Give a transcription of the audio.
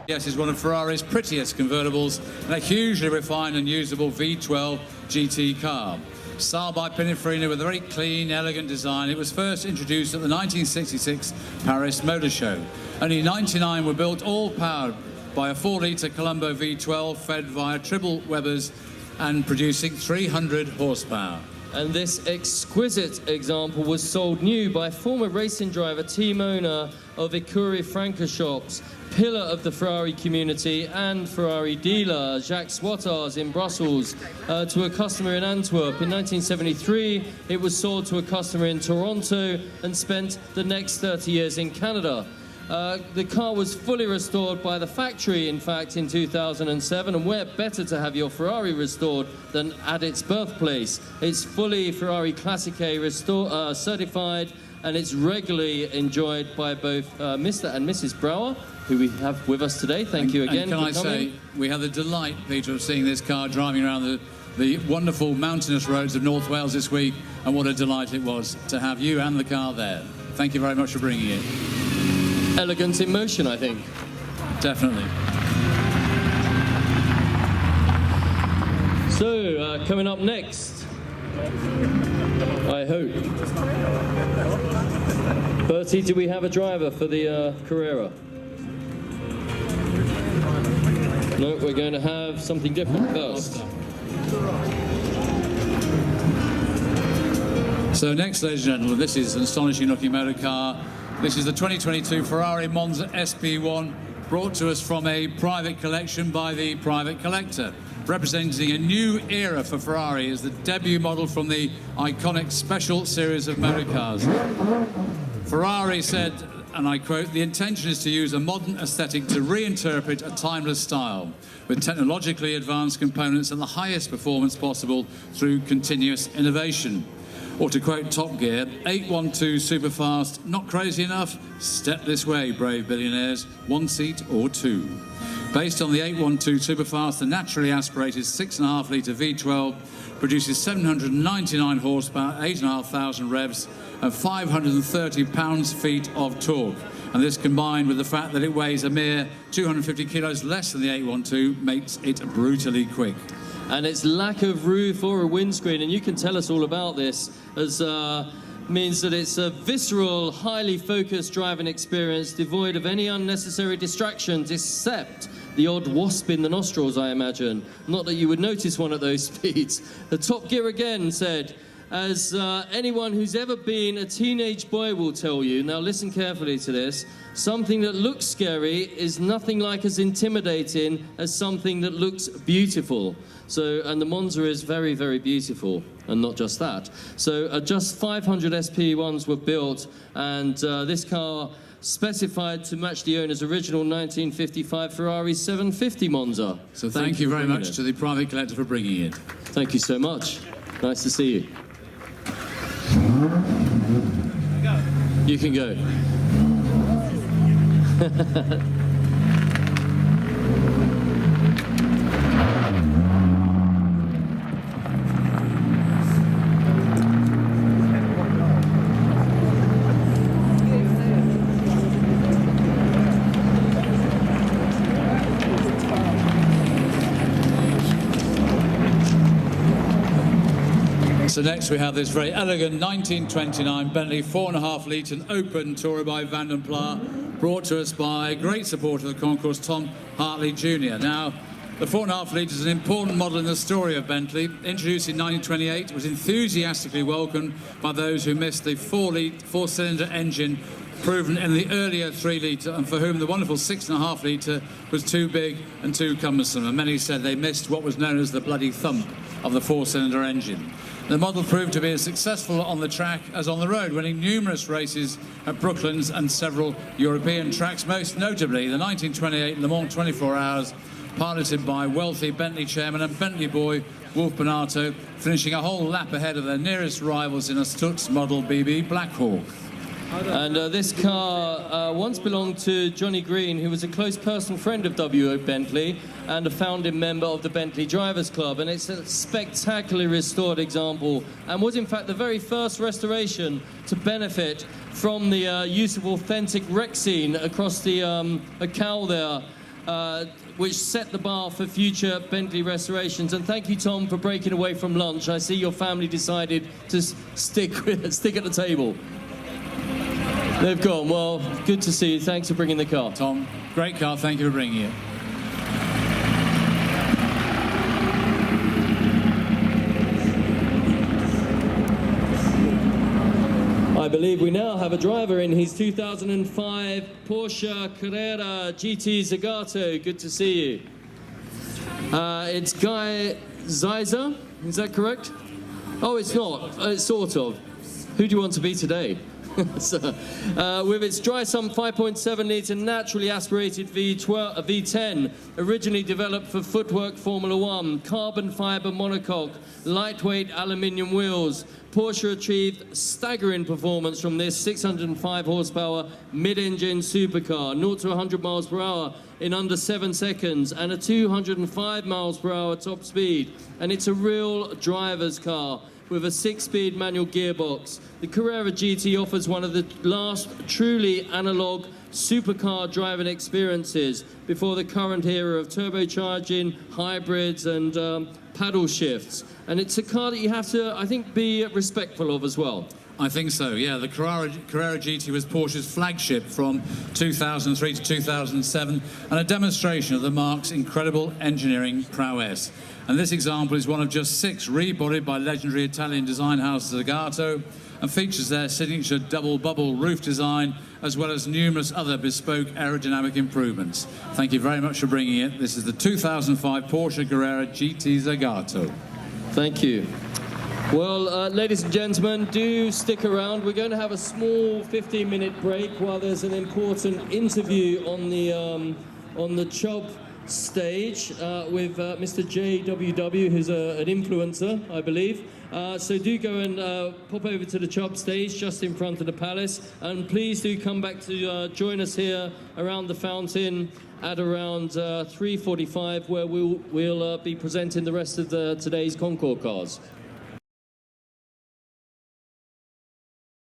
Yes, it's one of Ferrari's prettiest convertibles and a hugely refined and usable V12 GT car. Styled by Pininfarina with a very clean, elegant design, it was first introduced at the 1966 Paris Motor Show. Only 99 were built, all powered by a 4-litre Colombo V12 fed via triple Webers and producing 300 horsepower. And this exquisite example was sold new by former racing driver, team owner of Écurie Francorchamps, pillar of the Ferrari community and Ferrari dealer, Jacques Swatars in Brussels, to a customer in Antwerp. In 1973, it was sold to a customer in Toronto and spent the next 30 years in Canada. The car was fully restored by the factory, in fact, in 2007, and where better to have your Ferrari restored than at its birthplace. It's fully Ferrari Classic A certified, and it's regularly enjoyed by both Mr. and Mrs. Brouwer, who we have with us today. Thank you again for coming. Can I say, we had the delight, Peter, of seeing this car driving around the wonderful mountainous roads of North Wales this week, and what a delight it was to have you and the car there. Thank you very much for bringing it. Elegance in motion, I think. Definitely. So, coming up next, I hope. Bertie, do we have a driver for the Carrera? No, we're going to have something different first. So next, ladies and gentlemen, this is an astonishing looking motor car. This is the 2022 Ferrari Monza SP1, brought to us from a private collection by the private collector, representing a new era for Ferrari as the debut model from the iconic special series of motor cars. Ferrari said, and I quote, "The intention is to use a modern aesthetic to reinterpret a timeless style, with technologically advanced components and the highest performance possible through continuous innovation." Or to quote Top Gear, 812 superfast, not crazy enough? Step this way, brave billionaires, 1 seat or 2. Based on the 812 superfast, the naturally aspirated 6.5-litre V12 produces 799 horsepower, 8,500 revs, and 530 pounds-feet of torque. And this, combined with the fact that it weighs a mere 250 kilos less than the 812, makes it brutally quick. And its lack of roof or a windscreen, and you can tell us all about this, as means that it's a visceral, highly focused driving experience, devoid of any unnecessary distractions, except the odd wasp in the nostrils, I imagine. Not that you would notice one at those speeds. The Top Gear again said, as anyone who's ever been a teenage boy will tell you, now listen carefully to this, something that looks scary is nothing like as intimidating as something that looks beautiful. So, and the Monza is very, very beautiful, and not just that. So just 500 SP1s were built, and this car specified to match the owner's original 1955 Ferrari 750 Monza. So thank you very much to the private collector for bringing it. Thank you so much. Nice to see you. You can go. So next we have this very elegant 1929 Bentley 4.5-litre open tourer by Van den Pla, brought to us by a great supporter of the concourse, Tom Hartley Jr. Now, the 4.5-litre is an important model in the story of Bentley. Introduced in 1928, it was enthusiastically welcomed by those who missed the 4-cylinder engine proven in the earlier 3-litre, and for whom the wonderful 6.5-litre was too big and too cumbersome, and many said they missed what was known as the bloody thump of the 4-cylinder engine. The model proved to be as successful on the track as on the road, winning numerous races at Brooklands and several European tracks, most notably the 1928 Le Mans 24 Hours, piloted by wealthy Bentley chairman and Bentley boy Wolf Bonato, finishing a whole lap ahead of their nearest rivals in a Stutz model BB Blackhawk. And this car once belonged to Johnny Green, who was a close personal friend of W.O. Bentley and a founding member of the Bentley Drivers Club. And it's a spectacularly restored example, and was in fact the very first restoration to benefit from the use of authentic Rexine across the cowl there. which set the bar for future Bentley restorations. And thank you, Tom, for breaking away from lunch. I see your family decided to stick at the table. They've gone. Well, good to see you. Thanks for bringing the car. Tom, great car. Thank you for bringing it. I believe we now have a driver in his 2005 Porsche Carrera GT Zagato. Good to see you. It's Guy Zeiser, is that correct? Oh, it's not. It's sort of. Who do you want to be today? So, with its dry sump 5.7 litre naturally aspirated V10, originally developed for footwork Formula One, carbon fibre monocoque, lightweight aluminium wheels, Porsche achieved staggering performance from this 605 horsepower mid-engine supercar, 0 to 100 miles per hour in under 7 seconds, and a 205 miles per hour top speed. And it's a real driver's car with a 6-speed manual gearbox. The Carrera GT offers one of the last truly analog supercar driving experiences before the current era of turbocharging, hybrids and paddle shifts. And it's a car that you have to, I think, be respectful of as well. I think so, yeah. The Carrera GT was Porsche's flagship from 2003 to 2007 and a demonstration of the marque's incredible engineering prowess. And this example is one of just 6 rebodied by legendary Italian design house Zagato and features their signature double bubble roof design as well as numerous other bespoke aerodynamic improvements. Thank you very much for bringing it. This is the 2005 Porsche Carrera GT Zagato. Thank you. Well, ladies and gentlemen, do stick around. We're going to have a small 15-minute break while there's an important interview on the Chubb stage with Mr. JWW, who's an influencer, I believe. So do go and pop over to the Chubb stage just in front of the palace, and please do come back to join us here around the fountain at around 3:45, where we'll be presenting the rest of today's Concours cars.